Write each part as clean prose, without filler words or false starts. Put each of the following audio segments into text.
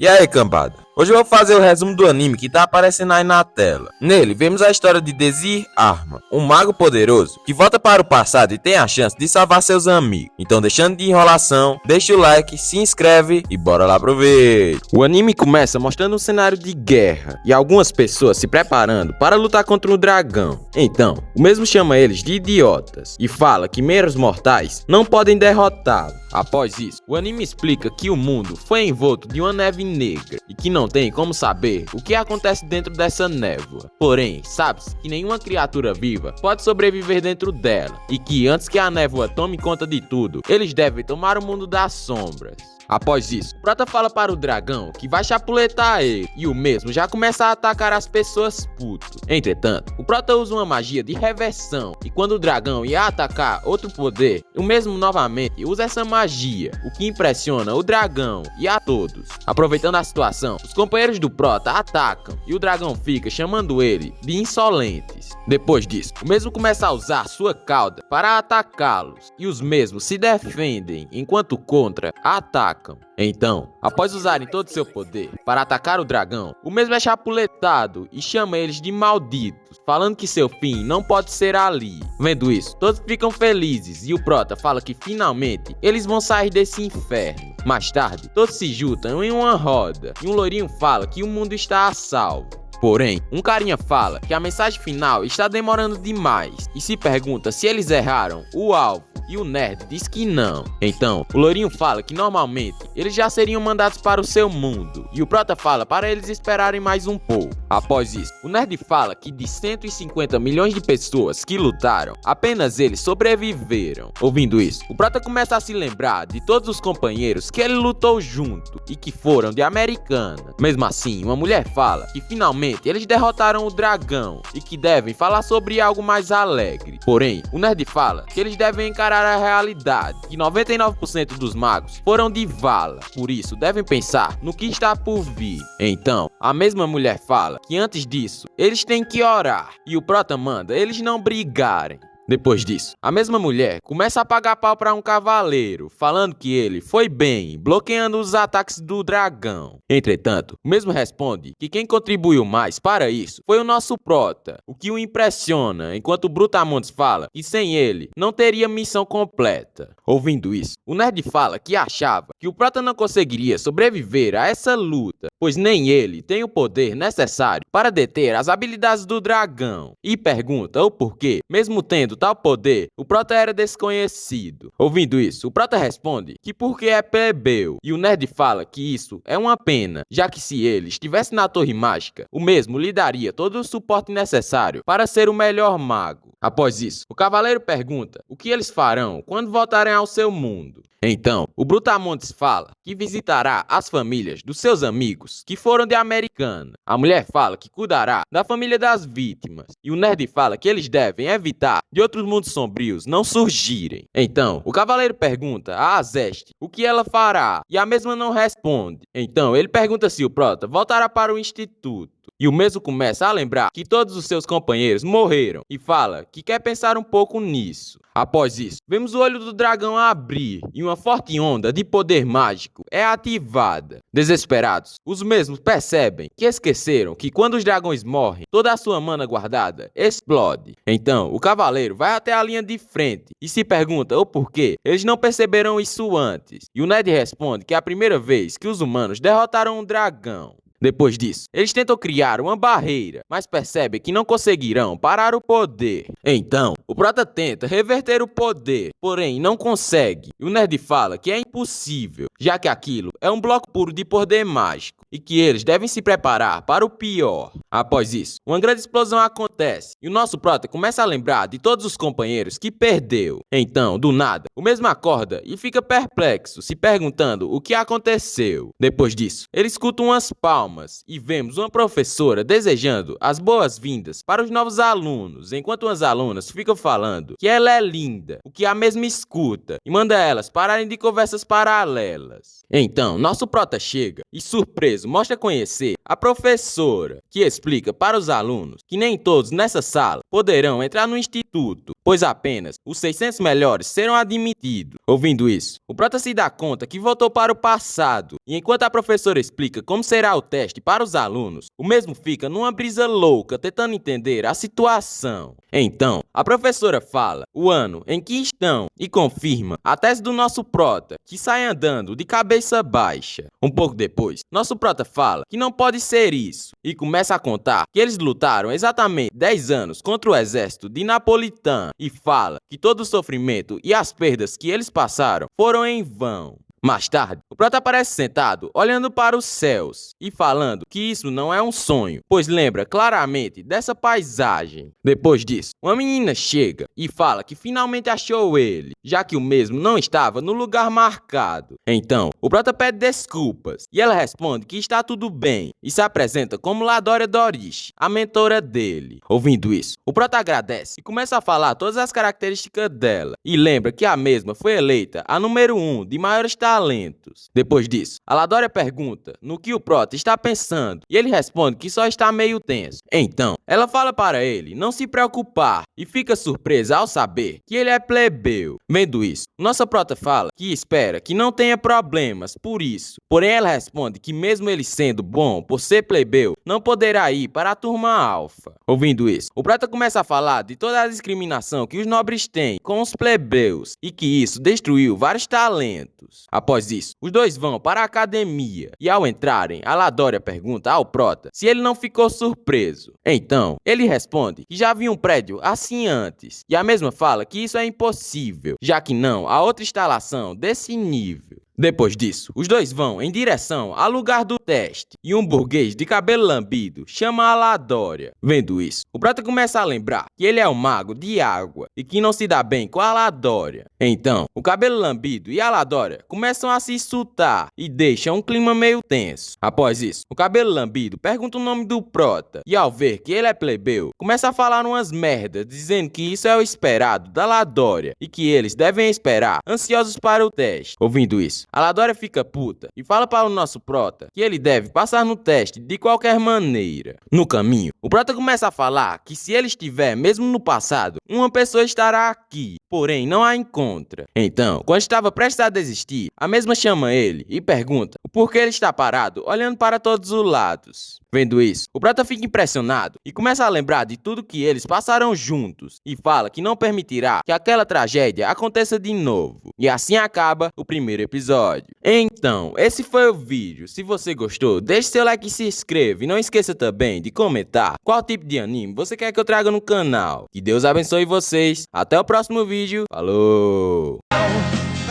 E aí, cambada? Hoje eu vou fazer o resumo do anime que tá aparecendo aí na tela. Nele, vemos a história de Desir Arma, um mago poderoso que volta para o passado e tem a chance de salvar seus amigos. Então, deixando de enrolação, deixa o like, se inscreve e bora lá pro vídeo. O anime começa mostrando um cenário de guerra e algumas pessoas se preparando para lutar contra um dragão. Então, o mesmo chama eles de idiotas e fala que meros mortais não podem derrotá-lo. Após isso, o anime explica que o mundo foi envolto de uma neve negra e que não tem como saber o que acontece dentro dessa névoa. Porém, sabe-se que nenhuma criatura viva pode sobreviver dentro dela e que antes que a névoa tome conta de tudo, eles devem tomar o mundo das sombras. Após isso, o Prota fala para o dragão que vai chapuletar ele e o mesmo já começa a atacar as pessoas puto. Entretanto, o Prota usa uma magia de reversão e quando o dragão ia atacar outro poder, o mesmo novamente usa essa magia, o que impressiona o dragão e a todos. Aproveitando a situação, os companheiros do Prota atacam e o dragão fica chamando ele de insolentes. Depois disso, o mesmo começa a usar sua cauda para atacá-los e os mesmos se defendem enquanto o contra ataca. Então, após usarem todo seu poder para atacar o dragão, o mesmo é chapuletado e chama eles de malditos, falando que seu fim não pode ser ali. Vendo isso, todos ficam felizes e o Prota fala que finalmente eles vão sair desse inferno. Mais tarde, todos se juntam em uma roda e um loirinho fala que o mundo está a salvo. Porém, um carinha fala que a mensagem final está demorando demais e se pergunta se eles erraram o alvo. E o nerd diz que não. Então, o loirinho fala que normalmente eles já seriam mandados para o seu mundo. E o Prota fala para eles esperarem mais um pouco. Após isso, o nerd fala que de 150 milhões de pessoas que lutaram, apenas eles sobreviveram. Ouvindo isso, o Prota começa a se lembrar de todos os companheiros que ele lutou junto e que foram de Americana. Mesmo assim, uma mulher fala que finalmente eles derrotaram o dragão e que devem falar sobre algo mais alegre. Porém, o nerd fala que eles devem encarar a realidade, que 99% dos magos foram de vala, por isso devem pensar no que está por vir. Então, a mesma mulher fala que antes disso, eles têm que orar, e o Prota manda eles não brigarem. Depois disso, a mesma mulher começa a pagar pau para um cavaleiro, falando que ele foi bem, bloqueando os ataques do dragão. Entretanto, o mesmo responde que quem contribuiu mais para isso foi o nosso Prota, o que o impressiona, enquanto o Brutamontes fala que sem ele não teria missão completa. Ouvindo isso, o nerd fala que achava que o Prota não conseguiria sobreviver a essa luta, pois nem ele tem o poder necessário para deter as habilidades do dragão, e pergunta o porquê, mesmo tendo tal poder, o Prota era desconhecido. Ouvindo isso, o Prota responde que porque é plebeu, e o nerd fala que isso é uma pena, já que se ele estivesse na Torre Mágica, o mesmo lhe daria todo o suporte necessário para ser o melhor mago. Após isso, o cavaleiro pergunta o que eles farão quando voltarem ao seu mundo. Então, o Brutamontes fala que visitará as famílias dos seus amigos que foram de Americana. A mulher fala que cuidará da família das vítimas. E o nerd fala que eles devem evitar de outros mundos sombrios não surgirem. Então, o cavaleiro pergunta a Azeste o que ela fará e a mesma não responde. Então, ele pergunta se o Prota voltará para o instituto. E o mesmo começa a lembrar que todos os seus companheiros morreram e fala que quer pensar um pouco nisso. Após isso, vemos o olho do dragão abrir e uma forte onda de poder mágico é ativada. Desesperados, os mesmos percebem que esqueceram que quando os dragões morrem, toda a sua mana guardada explode. Então, o cavaleiro vai até a linha de frente e se pergunta o porquê eles não perceberam isso antes. E o nerd responde que é a primeira vez que os humanos derrotaram um dragão. Depois disso, eles tentam criar uma barreira, mas percebem que não conseguirão parar o poder. Então, o Prota tenta reverter o poder, porém não consegue. E o nerd fala que é impossível, já que aquilo é um bloco puro de poder mágico e que eles devem se preparar para o pior. Após isso, uma grande explosão acontece e o nosso Prota começa a lembrar de todos os companheiros que perdeu. Então, do nada, o mesmo acorda e fica perplexo, se perguntando o que aconteceu. Depois disso, ele escuta umas palmas e vemos uma professora desejando as boas-vindas para os novos alunos, enquanto umas alunas ficam falando que ela é linda, o que a mesma escuta e manda elas pararem de conversas paralelas. Então, nosso Prota chega e, surpreso, mostra conhecer a professora, que explica para os alunos que nem todos nessa sala poderão entrar no instituto, pois apenas os 600 melhores serão admitidos. Ouvindo isso, o prota se dá conta que voltou para o passado, e enquanto a professora explica como será o teste para os alunos, o mesmo fica numa brisa louca tentando entender a situação. Então, a professora fala o ano em que estão e confirma a tese do nosso prota, que sai andando de cabeça baixa. Um pouco depois, nosso prota fala que não pode ser isso e começa a contar que eles lutaram exatamente 10 anos contra o exército de Napolitano e fala que todo o sofrimento e as perdas que eles passaram foram em vão. Mais tarde, o prota aparece sentado, olhando para os céus e falando que isso não é um sonho, pois lembra claramente dessa paisagem. Depois disso, uma menina chega e fala que finalmente achou ele, já que o mesmo não estava no lugar marcado. Então, o prota pede desculpas e ela responde que está tudo bem e se apresenta como Ladória Doriche, a mentora dele. Ouvindo isso, o prota agradece e começa a falar todas as características dela e lembra que a mesma foi eleita a número 1 de maiores talentos. Depois disso, a Ladória pergunta no que o prota está pensando e ele responde que só está meio tenso. Então, ela fala para ele não se preocupar e fica surpresa ao saber que ele é plebeu. Vendo isso, nossa prota fala que espera que não tenha problemas por isso. Porém, ela responde que mesmo ele sendo bom por ser plebeu, não poderá ir para a turma alfa. Ouvindo isso, o prota começa a falar de toda a discriminação que os nobres têm com os plebeus e que isso destruiu vários talentos. Após isso, os dois vão para a academia e ao entrarem, a Ladória pergunta ao prota se ele não ficou surpreso. Então, ele responde que já viu um prédio assim antes e a mesma fala que isso é impossível, já que não há outra instalação desse nível. Depois disso, os dois vão em direção ao lugar do teste e um burguês de cabelo lambido chama a Ladória. Vendo isso, o prota começa a lembrar que ele é um mago de água e que não se dá bem com a Ladória. Então, o cabelo lambido e a Ladória começam a se insultar e deixam um clima meio tenso. Após isso, o cabelo lambido pergunta o nome do prota e ao ver que ele é plebeu, começa a falar umas merdas dizendo que isso é o esperado da Ladória e que eles devem esperar ansiosos para o teste. Ouvindo isso, a Ladória fica puta e fala para o nosso prota que ele deve passar no teste de qualquer maneira. No caminho, o prota começa a falar que se ele estiver mesmo no passado, uma pessoa estará aqui, porém não a encontra. Então, quando estava prestes a desistir, a mesma chama ele e pergunta o porquê ele está parado, olhando para todos os lados. Vendo isso, o prota fica impressionado e começa a lembrar de tudo que eles passaram juntos e fala que não permitirá que aquela tragédia aconteça de novo. E assim acaba o primeiro episódio. Então, esse foi o vídeo. Se você gostou, deixe seu like e se inscreva. E não esqueça também de comentar qual tipo de anime você quer que eu traga no canal. Que Deus abençoe vocês. Até o próximo vídeo. Falou!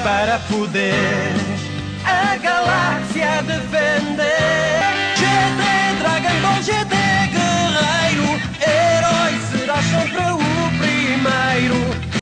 Para poder a galáxia defender.